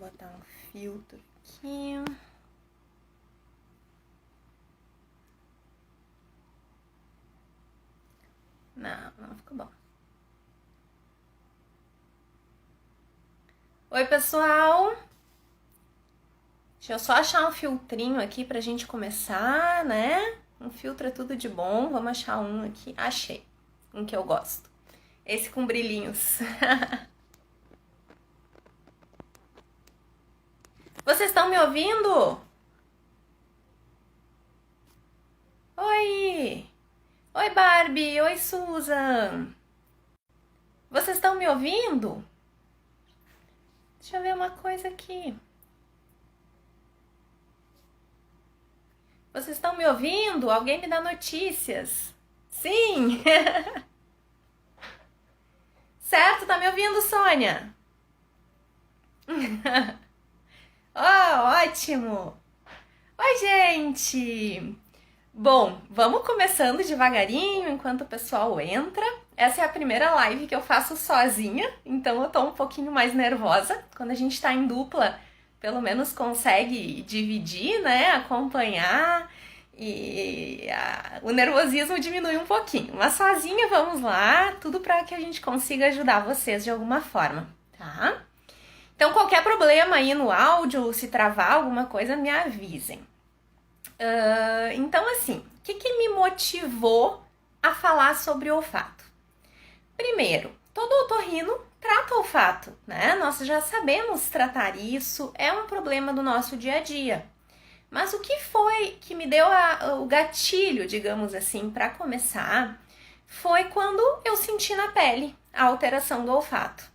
botar um filtro aqui. Não ficou bom. Oi, pessoal! Deixa eu só achar um filtrinho aqui pra gente começar, né? Um filtro é tudo de bom. Vamos achar um aqui. Achei. Um que eu gosto. Esse com brilhinhos. Vocês estão me ouvindo? Oi! Oi, Barbie! Oi, Susan! Vocês estão me ouvindo? Deixa eu ver uma coisa aqui. Vocês estão me ouvindo? Alguém me dá notícias? Sim! Certo, tá me ouvindo, Sônia? Oh, ótimo! Oi, gente! Bom, vamos começando devagarinho enquanto o pessoal entra. Essa é a primeira live que eu faço sozinha, então eu tô um pouquinho mais nervosa. Quando a gente tá em dupla, pelo menos consegue dividir, né? Acompanhar e o nervosismo diminui um pouquinho. Mas sozinha, vamos lá, tudo para que a gente consiga ajudar vocês de alguma forma, tá? Então, qualquer problema aí no áudio, se travar alguma coisa, me avisem. Então, assim, o que me motivou a falar sobre olfato? Primeiro, todo otorrino trata olfato, né? Nós já sabemos tratar isso, é um problema do nosso dia a dia. Mas o que foi que me deu o gatilho, digamos assim, para começar, foi quando eu senti na pele a alteração do olfato.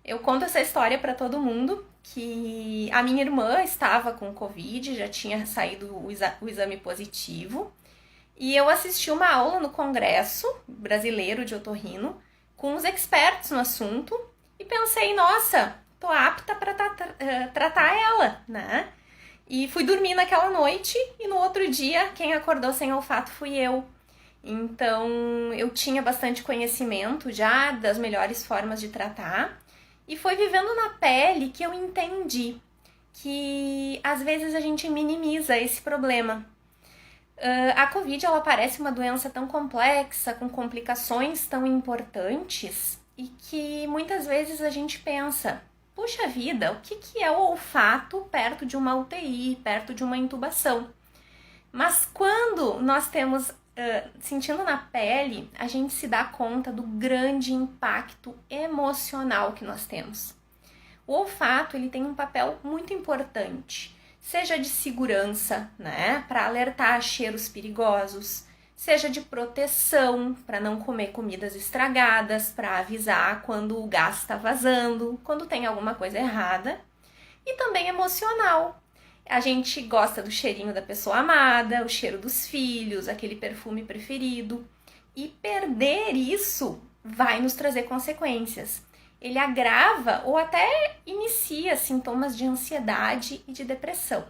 Eu conto essa história para todo mundo, que a minha irmã estava com Covid, já tinha saído o exame positivo, e eu assisti uma aula no Congresso Brasileiro de Otorrino, com os expertos no assunto, e pensei, nossa, tô apta para tratar ela, né? E fui dormir naquela noite, e no outro dia, quem acordou sem olfato fui eu. Então, eu tinha bastante conhecimento já das melhores formas de tratar, e foi vivendo na pele que eu entendi que às vezes a gente minimiza esse problema. A Covid, ela parece uma doença tão complexa, com complicações tão importantes, e que muitas vezes a gente pensa, puxa vida, o que é o olfato perto de uma UTI, perto de uma intubação? Mas quando nós temos sentindo na pele, a gente se dá conta do grande impacto emocional que nós temos. O olfato, ele tem um papel muito importante, seja de segurança, né, para alertar cheiros perigosos, seja de proteção, para não comer comidas estragadas, para avisar quando o gás está vazando, quando tem alguma coisa errada, e também emocional. A gente gosta do cheirinho da pessoa amada, o cheiro dos filhos, aquele perfume preferido. E perder isso vai nos trazer consequências. Ele agrava ou até inicia sintomas de ansiedade e de depressão,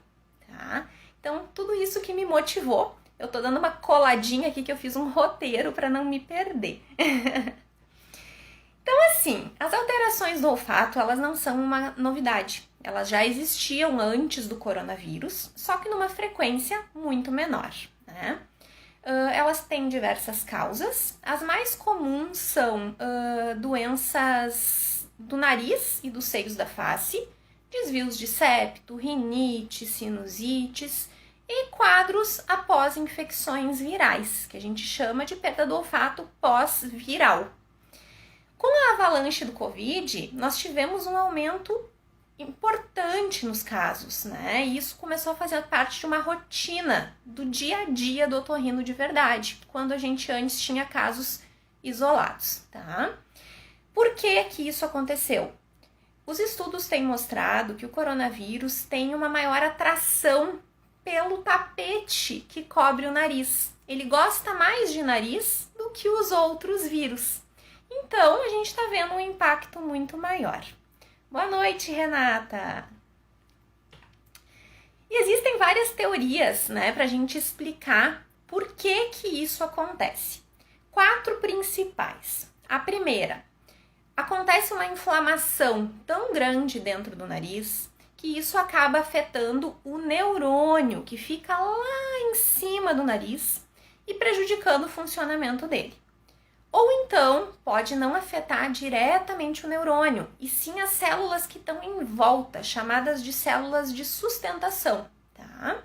tá? Então, tudo isso que me motivou. Eu tô dando uma coladinha aqui que eu fiz um roteiro para não me perder. Então, assim, as alterações do olfato, elas não são uma novidade. Elas já existiam antes do coronavírus, só que numa frequência muito menor, né? Elas têm diversas causas. As mais comuns são doenças do nariz e dos seios da face, desvios de septo, rinite, sinusites e quadros após infecções virais, que a gente chama de perda do olfato pós-viral. Com a avalanche do Covid, nós tivemos um aumento importante nos casos, né? E isso começou a fazer parte de uma rotina do dia a dia do otorrino de verdade, quando a gente antes tinha casos isolados, tá? Por que que isso aconteceu? Os estudos têm mostrado que o coronavírus tem uma maior atração pelo tapete que cobre o nariz. Ele gosta mais de nariz do que os outros vírus. Então, a gente está vendo um impacto muito maior. Boa noite, Renata! E existem várias teorias, né, para a gente explicar por que que isso acontece. 4 principais. A primeira, acontece uma inflamação tão grande dentro do nariz que isso acaba afetando o neurônio, que fica lá em cima do nariz e prejudicando o funcionamento dele. Ou então, pode não afetar diretamente o neurônio, e sim as células que estão em volta, chamadas de células de sustentação, tá?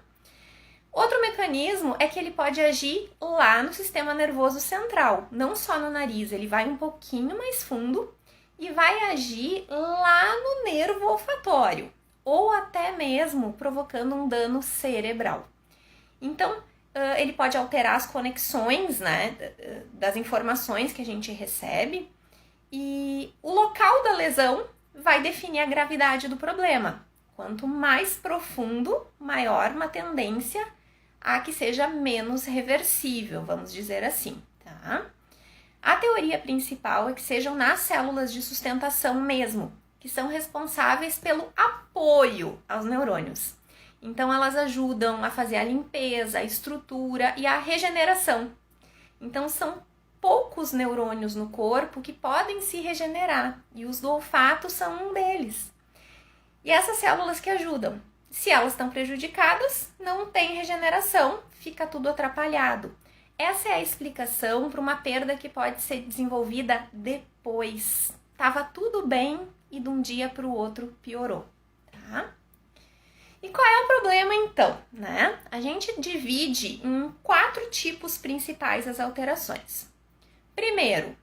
Outro mecanismo é que ele pode agir lá no sistema nervoso central, não só no nariz, ele vai um pouquinho mais fundo e vai agir lá no nervo olfatório, ou até mesmo provocando um dano cerebral. Então, ele pode alterar as conexões, né, das informações que a gente recebe, e o local da lesão vai definir a gravidade do problema. Quanto mais profundo, maior uma tendência a que seja menos reversível, vamos dizer assim, tá? A teoria principal é que sejam nas células de sustentação mesmo, que são responsáveis pelo apoio aos neurônios. Então, elas ajudam a fazer a limpeza, a estrutura e a regeneração. Então, são poucos neurônios no corpo que podem se regenerar, e os do olfato são um deles. E essas células que ajudam. Se elas estão prejudicadas, não tem regeneração, fica tudo atrapalhado. Essa é a explicação para uma perda que pode ser desenvolvida depois. Tava tudo bem e de um dia para o outro piorou, tá? E qual é o problema então, né? A gente divide em 4 tipos principais as alterações. Primeiro,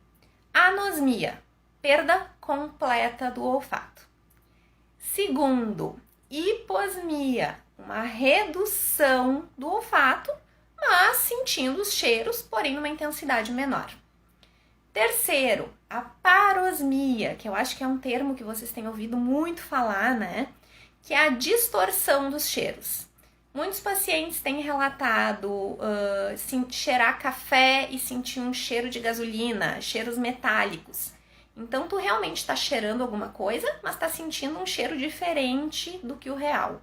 anosmia, perda completa do olfato. Segundo, hiposmia, uma redução do olfato, mas sentindo os cheiros, porém numa intensidade menor. Terceiro, a parosmia, que eu acho que é um termo que vocês têm ouvido muito falar, né? Que é a distorção dos cheiros. Muitos pacientes têm relatado cheirar café e sentir um cheiro de gasolina, cheiros metálicos. Então, tu realmente está cheirando alguma coisa, mas está sentindo um cheiro diferente do que o real.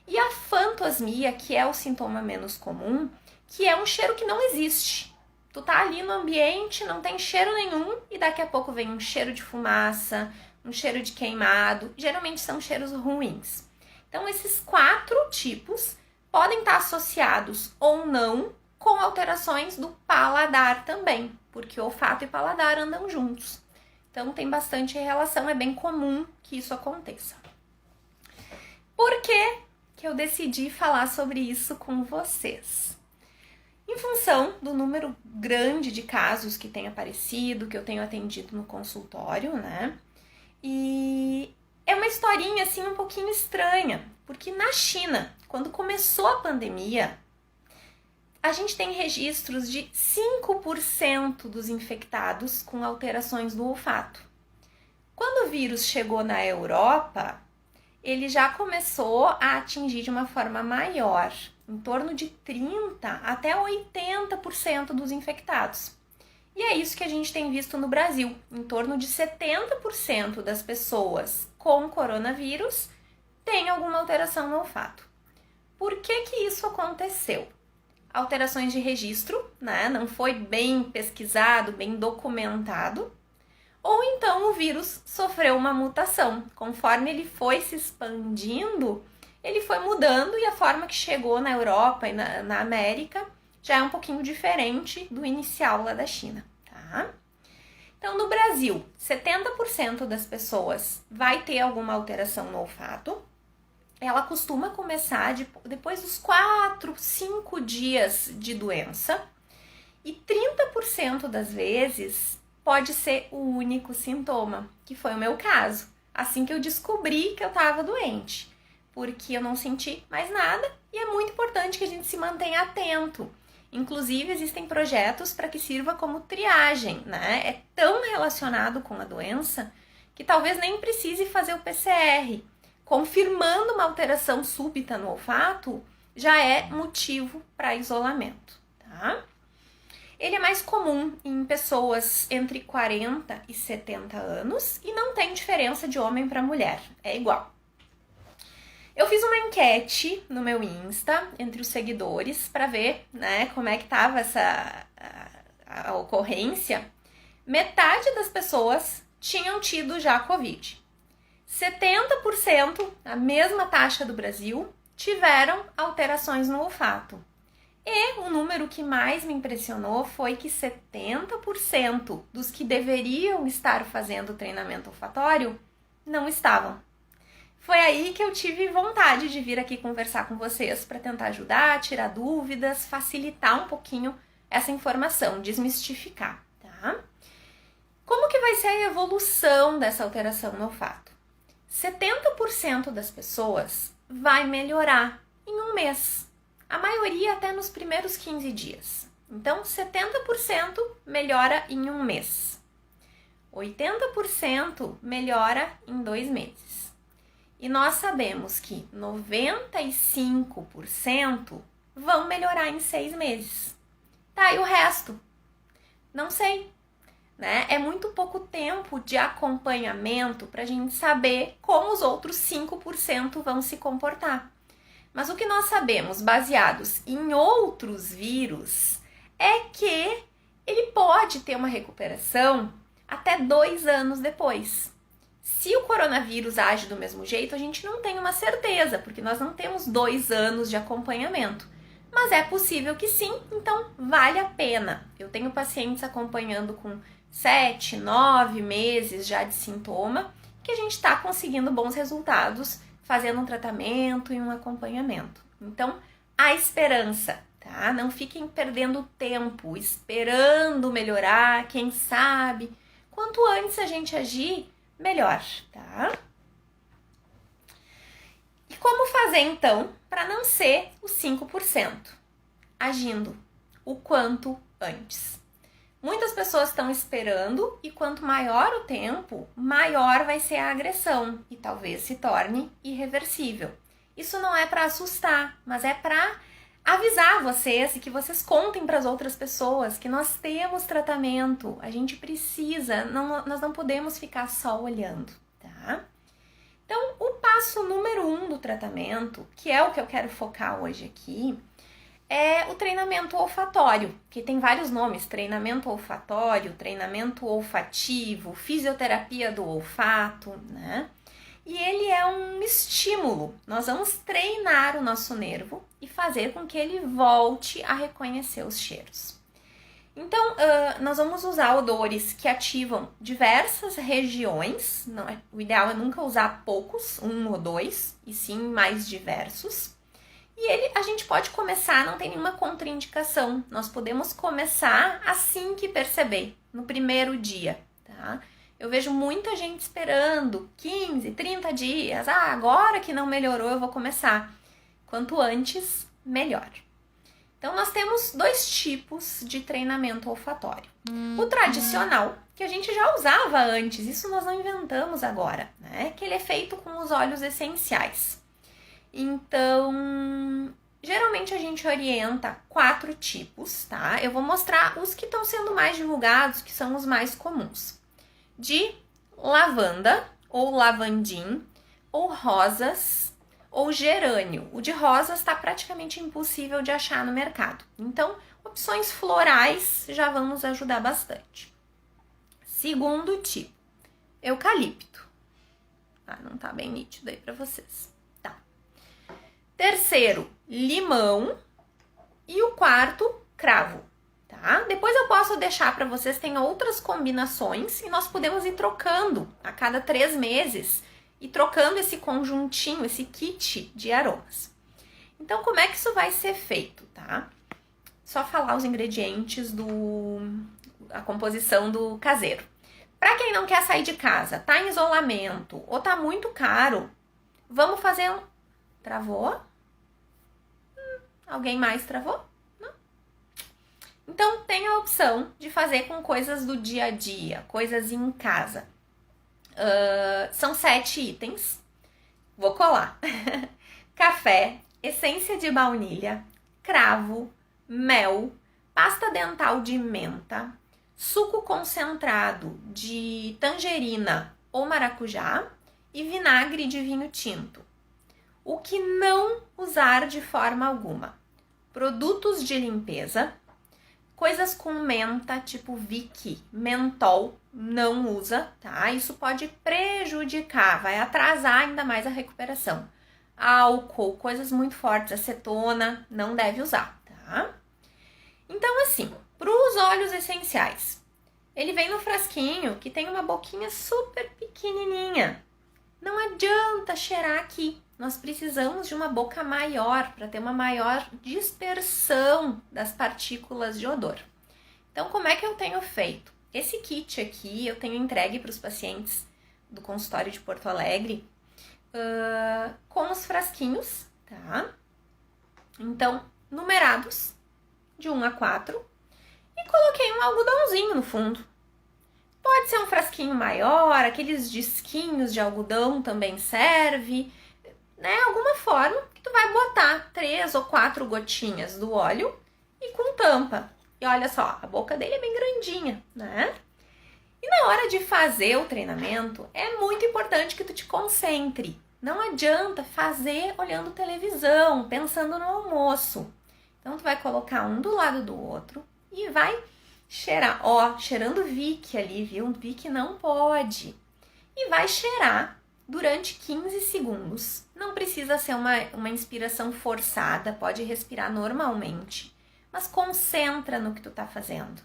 E a fantosmia, que é o sintoma menos comum, que é um cheiro que não existe. Tu tá ali no ambiente, não tem cheiro nenhum, e daqui a pouco vem um cheiro de fumaça, um cheiro de queimado, geralmente são cheiros ruins. Então, esses 4 tipos podem estar associados ou não com alterações do paladar também, porque olfato e paladar andam juntos. Então, tem bastante relação, é bem comum que isso aconteça. Por que eu decidi falar sobre isso com vocês? Em função do número grande de casos que tem aparecido, que eu tenho atendido no consultório, né? E é uma historinha assim um pouquinho estranha, porque na China, quando começou a pandemia, a gente tem registros de 5% dos infectados com alterações do olfato. Quando o vírus chegou na Europa, ele já começou a atingir de uma forma maior, em torno de 30% até 80% dos infectados. E é isso que a gente tem visto no Brasil, em torno de 70% das pessoas com coronavírus têm alguma alteração no olfato. Por que isso aconteceu? Alterações de registro, né? Não foi bem pesquisado, bem documentado, ou então o vírus sofreu uma mutação. Conforme ele foi se expandindo, ele foi mudando e a forma que chegou na Europa e na América já é um pouquinho diferente do inicial lá da China, tá? Então, no Brasil, 70% das pessoas vai ter alguma alteração no olfato. Ela costuma começar depois dos 4, 5 dias de doença. E 30% das vezes pode ser o único sintoma, que foi o meu caso. Assim que eu descobri que eu estava doente, porque eu não senti mais nada e é muito importante que a gente se mantenha atento. Inclusive, existem projetos para que sirva como triagem, né? É tão relacionado com a doença que talvez nem precise fazer o PCR. Confirmando uma alteração súbita no olfato, já é motivo para isolamento, tá? Ele é mais comum em pessoas entre 40 e 70 anos e não tem diferença de homem para mulher, é igual. Eu fiz uma enquete no meu Insta entre os seguidores para ver, né, como é que estava a ocorrência. Metade das pessoas tinham tido já Covid. 70%, a mesma taxa do Brasil, tiveram alterações no olfato. E o número que mais me impressionou foi que 70% dos que deveriam estar fazendo treinamento olfatório não estavam. Foi aí que eu tive vontade de vir aqui conversar com vocês para tentar ajudar, tirar dúvidas, facilitar um pouquinho essa informação, desmistificar, tá? Como que vai ser a evolução dessa alteração no olfato? 70% das pessoas vai melhorar em um mês. A maioria até nos primeiros 15 dias. Então, 70% melhora em um mês. 80% melhora em 2 meses. E nós sabemos que 95% vão melhorar em 6 meses. Tá, e o resto? Não sei, né? É muito pouco tempo de acompanhamento para a gente saber como os outros 5% vão se comportar. Mas o que nós sabemos, baseados em outros vírus, é que ele pode ter uma recuperação até 2 anos depois. Se o coronavírus age do mesmo jeito, a gente não tem uma certeza, porque nós não temos 2 anos de acompanhamento. Mas é possível que sim, então vale a pena. Eu tenho pacientes acompanhando com 7, 9 meses já de sintoma, que a gente está conseguindo bons resultados, fazendo um tratamento e um acompanhamento. Então, há esperança, tá? Não fiquem perdendo tempo, esperando melhorar, quem sabe. Quanto antes a gente agir, melhor, tá? E como fazer, então, para não ser os 5%? Agindo o quanto antes. Muitas pessoas estão esperando e quanto maior o tempo, maior vai ser a agressão e talvez se torne irreversível. Isso não é para assustar, mas é para avisar vocês e que vocês contem para as outras pessoas que nós temos tratamento, a gente precisa, nós não podemos ficar só olhando, tá? Então, o passo número 1 do tratamento, que é o que eu quero focar hoje aqui, é o treinamento olfatório, que tem vários nomes: treinamento olfatório, treinamento olfativo, fisioterapia do olfato, né? E ele é um estímulo. Nós vamos treinar o nosso nervo e fazer com que ele volte a reconhecer os cheiros. Então, nós vamos usar odores que ativam diversas regiões. O ideal é nunca usar poucos, 1 ou 2, e sim mais diversos. E a gente pode começar, não tem nenhuma contraindicação. Nós podemos começar assim que perceber, no primeiro dia, tá? Eu vejo muita gente esperando 15, 30 dias. Agora que não melhorou, eu vou começar. Quanto antes, melhor. Então, nós temos 2 tipos de treinamento olfatório. O tradicional, que a gente já usava antes, isso nós não inventamos agora, né? Que ele é feito com os óleos essenciais. Então, geralmente a gente orienta 4 tipos, tá? Eu vou mostrar os que estão sendo mais divulgados, que são os mais comuns. De lavanda, ou lavandim, ou rosas, ou gerânio. O de rosas está praticamente impossível de achar no mercado. Então, opções florais já vão nos ajudar bastante. Segundo tipo, eucalipto. Não tá bem nítido aí para vocês. Tá. Terceiro, limão. E o quarto, cravo. Tá? Depois eu posso deixar para vocês, tem outras combinações e nós podemos ir trocando a cada 3 meses e trocando esse conjuntinho, esse kit de aromas. Então, como é que isso vai ser feito, tá? Só falar os ingredientes a composição do caseiro. Para quem não quer sair de casa, tá em isolamento ou tá muito caro, vamos fazer um... Travou? Alguém mais travou? Não? Então, tem a opção de fazer com coisas do dia a dia, coisas em casa. São 7 itens. Vou colar. Café, essência de baunilha, cravo, mel, pasta dental de menta, suco concentrado de tangerina ou maracujá e vinagre de vinho tinto. O que não usar de forma alguma? Produtos de limpeza, Coisas com menta, tipo Vicks, mentol, não usa, tá? Isso pode prejudicar, vai atrasar ainda mais a recuperação. Álcool, coisas muito fortes, acetona, não deve usar, tá? Então, assim, para os óleos essenciais, ele vem no frasquinho que tem uma boquinha super pequenininha. Não adianta cheirar aqui. Nós precisamos de uma boca maior para ter uma maior dispersão das partículas de odor. Então, como é que eu tenho feito? Esse kit aqui eu tenho entregue para os pacientes do consultório de Porto Alegre com os frasquinhos, tá? Então, numerados de 1 a 4 e coloquei um algodãozinho no fundo. Pode ser um frasquinho maior, aqueles disquinhos de algodão também serve, né? Alguma forma que tu vai botar 3 ou 4 gotinhas do óleo e com tampa. E olha só, a boca dele é bem grandinha, né? E na hora de fazer o treinamento, é muito importante que tu te concentre. Não adianta fazer olhando televisão, pensando no almoço. Então, tu vai colocar um do lado do outro e vai cheirar. Ó, cheirando Vicks ali, viu? Vicks não pode. E vai cheirar durante 15 segundos. Não precisa ser uma inspiração forçada, pode respirar normalmente. Mas concentra no que tu tá fazendo.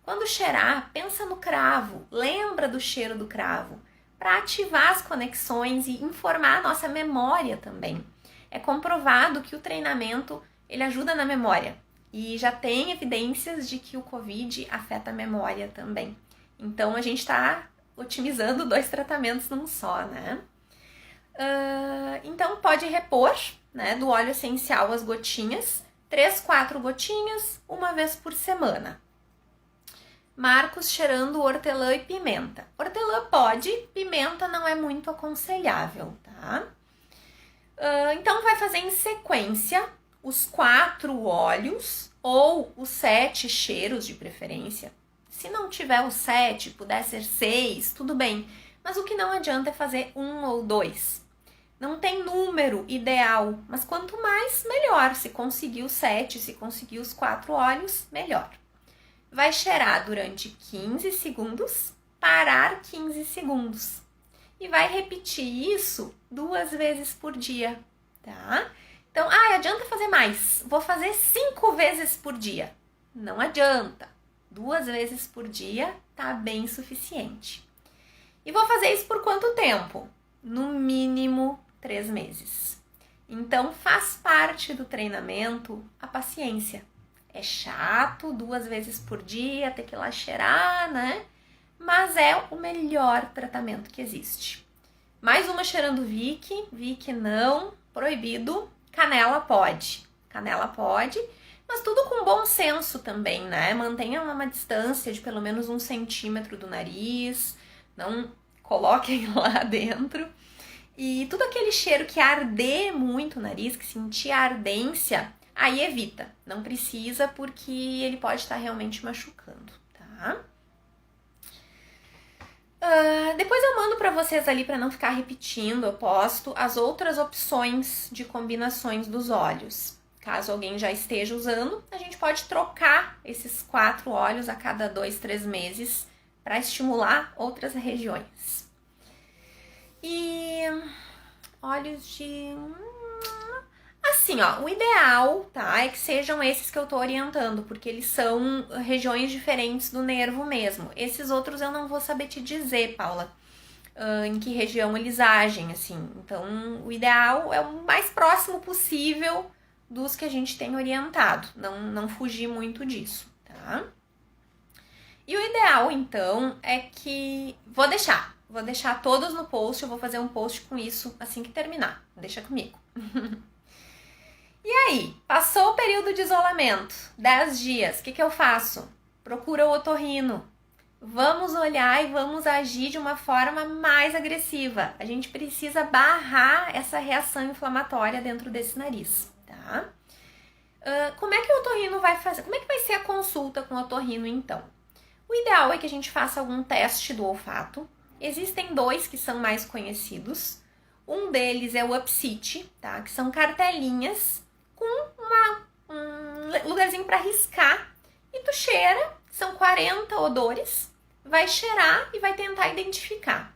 Quando cheirar, pensa no cravo, lembra do cheiro do cravo, para ativar as conexões e informar a nossa memória também. É comprovado que o treinamento ele ajuda na memória e já tem evidências de que o Covid afeta a memória também. Então a gente está otimizando 2 tratamentos num só, né? Então pode repor, né, do óleo essencial as gotinhas, 3, 4 gotinhas, uma vez por semana. Marcos cheirando hortelã e pimenta. Hortelã pode, pimenta não é muito aconselhável, tá? Então vai fazer em sequência os 4 óleos ou os 7 cheiros de preferência. Se não tiver os 7, puder ser 6, tudo bem. Mas o que não adianta é fazer 1 ou 2. Não tem número ideal, mas quanto mais, melhor. Se conseguir os 7, se conseguir os 4 óleos, melhor. Vai cheirar durante 15 segundos, parar 15 segundos. E vai repetir isso 2 vezes por dia, tá? Então, adianta fazer mais. Vou fazer 5 vezes por dia. Não adianta. 2 vezes por dia tá bem suficiente. E vou fazer isso por quanto tempo? No mínimo 3 meses. Então, faz parte do treinamento a paciência. É chato 2 vezes por dia, ter que ir lá cheirar, né? Mas é o melhor tratamento que existe. Mais uma cheirando Vicks. Vicks não, proibido. Canela pode, mas tudo com bom senso também, né? Mantenha uma distância de pelo menos 1 centímetro do nariz, não coloquem lá dentro. E tudo aquele cheiro que arder muito o nariz, que sentir a ardência, aí evita. Não precisa porque ele pode estar realmente machucando, tá? Depois eu mando pra vocês ali para não ficar repetindo, eu posto as outras opções de combinações dos óleos. Caso alguém já esteja usando, a gente pode trocar esses 4 óleos a cada 2, 3 meses para estimular outras regiões. E óleos de... Assim, ó, o ideal, tá, é que sejam esses que eu tô orientando, porque eles são regiões diferentes do nervo mesmo. Esses outros eu não vou saber te dizer, Paula, em que região eles agem, assim. Então, o ideal é o mais próximo possível dos que a gente tem orientado, não fugir muito disso, tá? E o ideal, então, é que... Vou deixar todos no post, eu vou fazer um post com isso assim que terminar. Deixa comigo. E aí, passou o período de isolamento, 10 dias, o que eu faço? Procura o otorrino. Vamos olhar e vamos agir de uma forma mais agressiva. A gente precisa barrar essa reação inflamatória dentro desse nariz, tá? Como é que o otorrino vai fazer? Como é que vai ser a consulta com o otorrino, então? O ideal é que a gente faça algum teste do olfato. Existem 2 que são mais conhecidos. Um deles é o UpSit, tá? Que são cartelinhas com um lugarzinho para riscar e tu cheira, são 40 odores, vai cheirar e vai tentar identificar.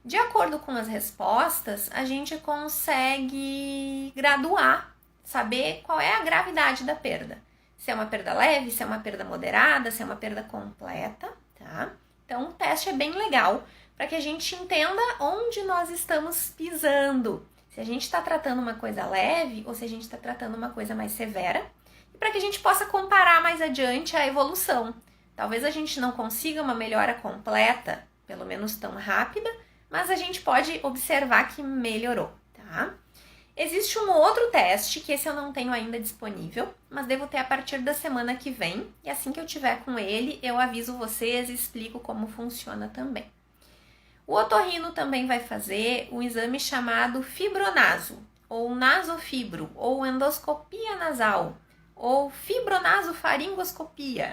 De acordo com as respostas, a gente consegue graduar, saber qual é a gravidade da perda. Se é uma perda leve, se é uma perda moderada, se é uma perda completa, tá? Então o teste é bem legal para que a gente entenda onde nós estamos pisando. Se a gente está tratando uma coisa leve ou se a gente está tratando uma coisa mais severa. E para que a gente possa comparar mais adiante a evolução. Talvez a gente não consiga uma melhora completa, pelo menos tão rápida, mas a gente pode observar que melhorou, tá? Existe um outro teste, que esse eu não tenho ainda disponível, mas devo ter a partir da semana que vem, e assim que eu tiver com ele, eu aviso vocês e explico como funciona também. O otorrino também vai fazer um exame chamado fibronaso, ou nasofibro, ou endoscopia nasal, ou fibronasofaringoscopia.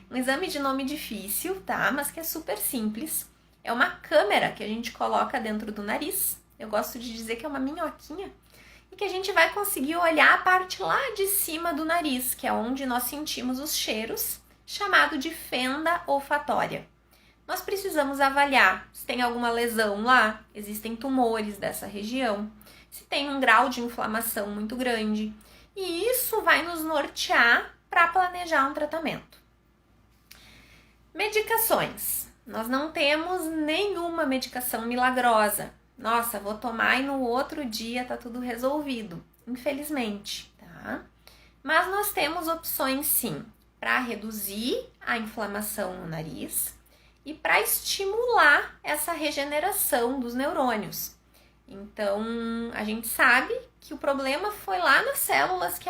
Um exame de nome difícil, tá? Mas que é super simples. É uma câmera que a gente coloca dentro do nariz. Eu gosto de dizer que é uma minhoquinha. E que a gente vai conseguir olhar a parte lá de cima do nariz, que é onde nós sentimos os cheiros, chamado de fenda olfatória. Nós precisamos avaliar se tem alguma lesão lá, existem tumores dessa região, se tem um grau de inflamação muito grande. E isso vai nos nortear para planejar um tratamento. Medicações. Nós não temos nenhuma medicação milagrosa. Nossa, vou tomar e no outro dia tá tudo resolvido. Infelizmente, tá? Mas nós temos opções sim, para reduzir a inflamação no nariz e para estimular essa regeneração dos neurônios. Então, a gente sabe que o problema foi lá nas células que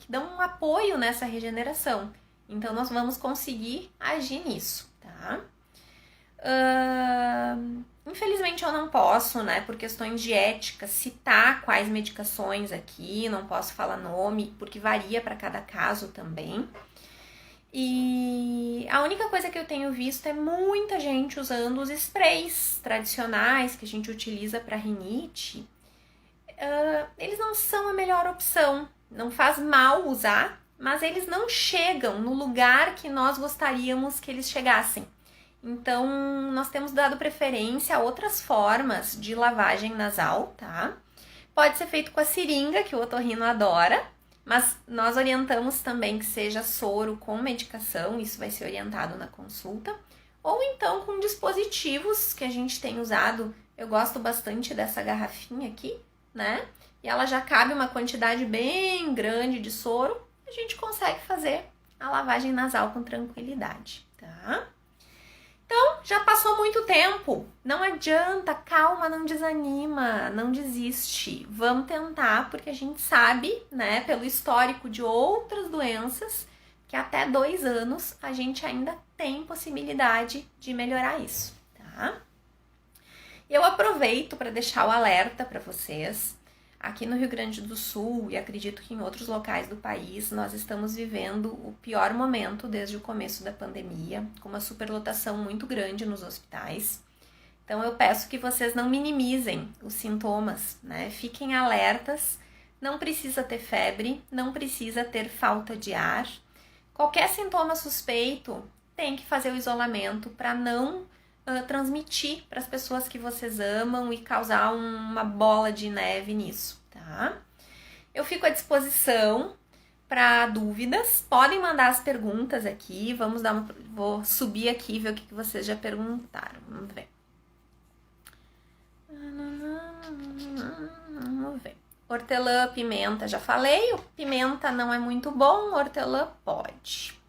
dão um apoio nessa regeneração. Então, nós vamos conseguir agir nisso, tá? Infelizmente eu não posso, né, por questões de ética, citar quais medicações aqui, não posso falar nome, porque varia para cada caso também. E a única coisa que eu tenho visto é muita gente usando os sprays tradicionais que a gente utiliza para rinite. Eles não são a melhor opção, não faz mal usar, mas eles não chegam no lugar que nós gostaríamos que eles chegassem. Então, nós temos dado preferência a outras formas de lavagem nasal, tá? Pode ser feito com a seringa, que o otorrino adora, mas nós orientamos também que seja soro com medicação, isso vai ser orientado na consulta. Ou então com dispositivos que a gente tem usado, eu gosto bastante dessa garrafinha aqui, né? E ela já cabe uma quantidade bem grande de soro, a gente consegue fazer a lavagem nasal com tranquilidade, tá? Então, já passou muito tempo, não adianta, calma, não desanima, não desiste. Vamos tentar, porque a gente sabe, né, pelo histórico de outras doenças, que até 2 anos a gente ainda tem possibilidade de melhorar isso, tá? Eu aproveito para deixar o alerta para vocês. Aqui no Rio Grande do Sul, e acredito que em outros locais do país, nós estamos vivendo o pior momento desde o começo da pandemia, com uma superlotação muito grande nos hospitais. Então eu peço que vocês não minimizem os sintomas, né? Fiquem alertas, não precisa ter febre, não precisa ter falta de ar. Qualquer sintoma suspeito, tem que fazer o isolamento para não transmitir para as pessoas que vocês amam e causar uma bola de neve nisso, tá? Eu fico à disposição para dúvidas. Podem mandar as perguntas aqui. Vou subir aqui e ver o que vocês já perguntaram. Vamos ver. Vamos ver. Hortelã, pimenta, já falei. O pimenta não é muito bom, hortelã pode.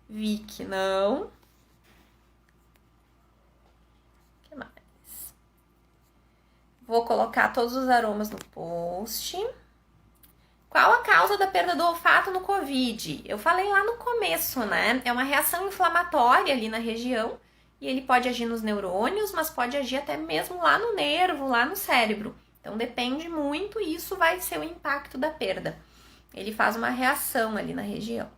Vi que não. Vou colocar todos os aromas no post. Qual a causa da perda do olfato no Covid? Eu falei lá no começo, né? É uma reação inflamatória ali na região e ele pode agir nos neurônios, mas pode agir até mesmo lá no nervo, lá no cérebro. Então depende muito e isso vai ser o impacto da perda. Ele faz uma reação ali na região.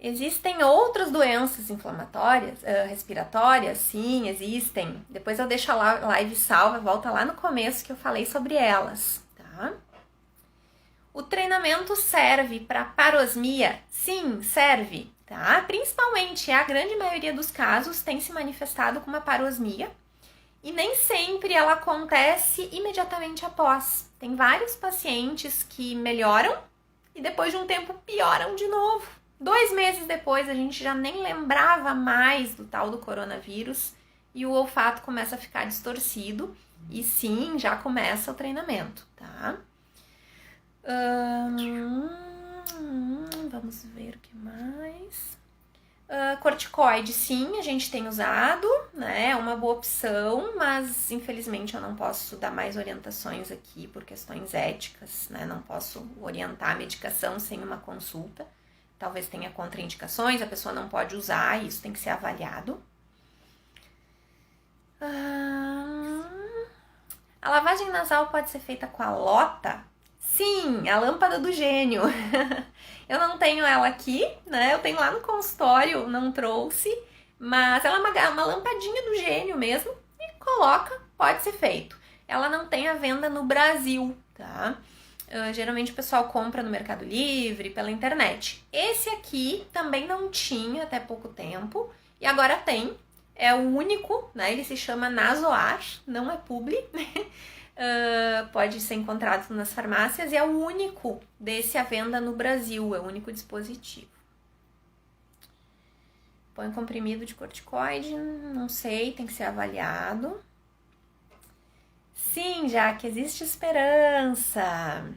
Existem outras doenças inflamatórias, respiratórias? Sim, existem. Depois eu deixo a live salva, volta lá no começo que eu falei sobre elas, tá? O treinamento serve para parosmia? Sim, serve, tá? Principalmente, a grande maioria dos casos tem se manifestado com uma parosmia e nem sempre ela acontece imediatamente após. Tem vários pacientes que melhoram e depois de um tempo pioram de novo. 2 meses depois a gente já nem lembrava mais do tal do coronavírus e o olfato começa a ficar distorcido e sim, já começa o treinamento, tá? Vamos ver o que mais. Corticoide, sim, a gente tem usado, né? É uma boa opção, mas infelizmente eu não posso dar mais orientações aqui por questões éticas, né? Não posso orientar a medicação sem uma consulta. Talvez tenha contraindicações, a pessoa não pode usar, isso tem que ser avaliado. A lavagem nasal pode ser feita com a lota? Sim, a lâmpada do gênio. Eu não tenho ela aqui, né? Eu tenho lá no consultório, não trouxe, mas ela é uma lampadinha do gênio mesmo e coloca, pode ser feito. Ela não tem a venda no Brasil, tá? Geralmente o pessoal compra no Mercado Livre, pela internet. Esse aqui também não tinha até pouco tempo e agora tem. É o único, né? Ele se chama Nasoar, não é publi. Pode ser encontrado nas farmácias e é o único desse à venda no Brasil, é o único dispositivo. Põe comprimido de corticoide, não sei, tem que ser avaliado. Sim, já que existe esperança.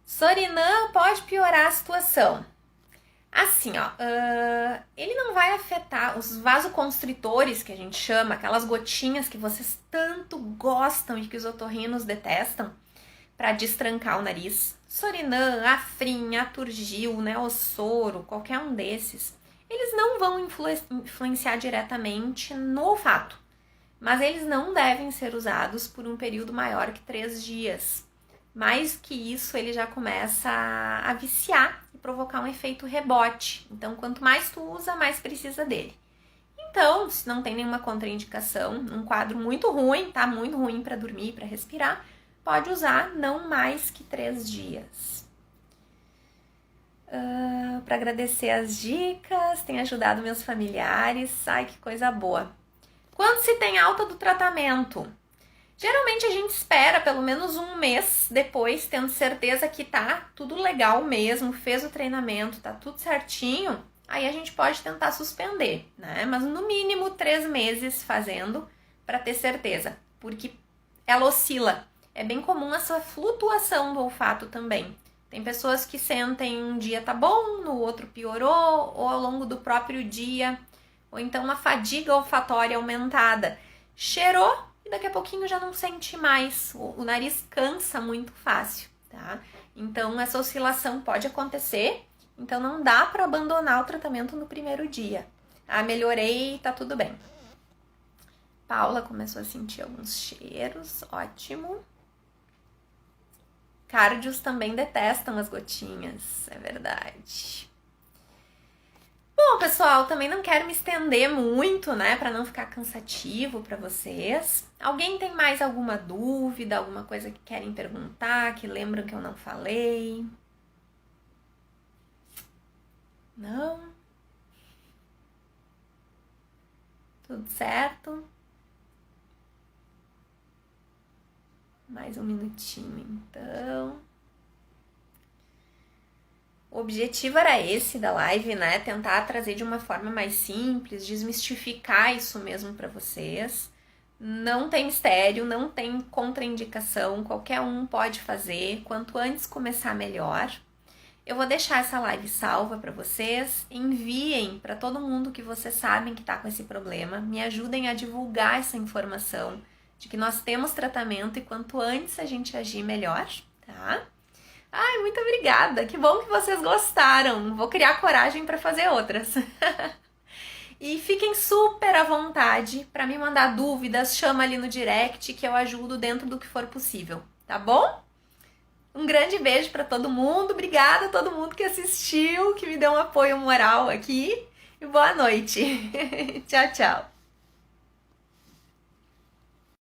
Sorinã pode piorar a situação. Assim, ó, ele não vai afetar os vasoconstritores, que a gente chama, aquelas gotinhas que vocês tanto gostam e que os otorrinos detestam, para destrancar o nariz. Sorinã, Afrin, Aturgil, Neossoro, qualquer um desses, eles não vão influenciar diretamente no olfato, mas eles não devem ser usados por um período maior que 3 dias. Mais que isso, ele já começa a viciar e provocar um efeito rebote. Então, quanto mais tu usa, mais precisa dele. Então, se não tem nenhuma contraindicação, um quadro muito ruim, tá muito ruim para dormir, para respirar, pode usar não mais que 3 dias. Para agradecer as dicas, tem ajudado meus familiares. Ai, que coisa boa. Quando se tem alta do tratamento? Geralmente a gente espera pelo menos 1 mês depois, tendo certeza que tá tudo legal mesmo, fez o treinamento, tá tudo certinho, aí a gente pode tentar suspender, né? Mas no mínimo 3 meses fazendo para ter certeza, porque ela oscila. É bem comum essa flutuação do olfato também. Tem pessoas que sentem um dia tá bom, no outro piorou, ou ao longo do próprio dia, ou então uma fadiga olfatória aumentada. Cheirou, e daqui a pouquinho já não sente mais, o nariz cansa muito fácil, tá? Então essa oscilação pode acontecer, então não dá para abandonar o tratamento no primeiro dia. Ah, melhorei, tá tudo bem. Paula começou a sentir alguns cheiros, ótimo. Cárdios também detestam as gotinhas, é verdade. Bom, pessoal, também não quero me estender muito, né, para não ficar cansativo para vocês. Alguém tem mais alguma dúvida, alguma coisa que querem perguntar, que lembram que eu não falei? Não? Tudo certo? Mais um minutinho, então. O objetivo era esse da live, né? Tentar trazer de uma forma mais simples, desmistificar isso mesmo para vocês. Não tem mistério, não tem contraindicação, qualquer um pode fazer. Quanto antes começar, melhor. Eu vou deixar essa live salva para vocês. Enviem para todo mundo que vocês sabem que está com esse problema. Me ajudem a divulgar essa informação de que nós temos tratamento e quanto antes a gente agir, melhor, tá? Ai, muito obrigada! Que bom que vocês gostaram! Vou criar coragem para fazer outras. E fiquem super à vontade para me mandar dúvidas, chama ali no direct que eu ajudo dentro do que for possível, tá bom? Um grande beijo para todo mundo, obrigada a todo mundo que assistiu, que me deu um apoio moral aqui e boa noite. Tchau, tchau!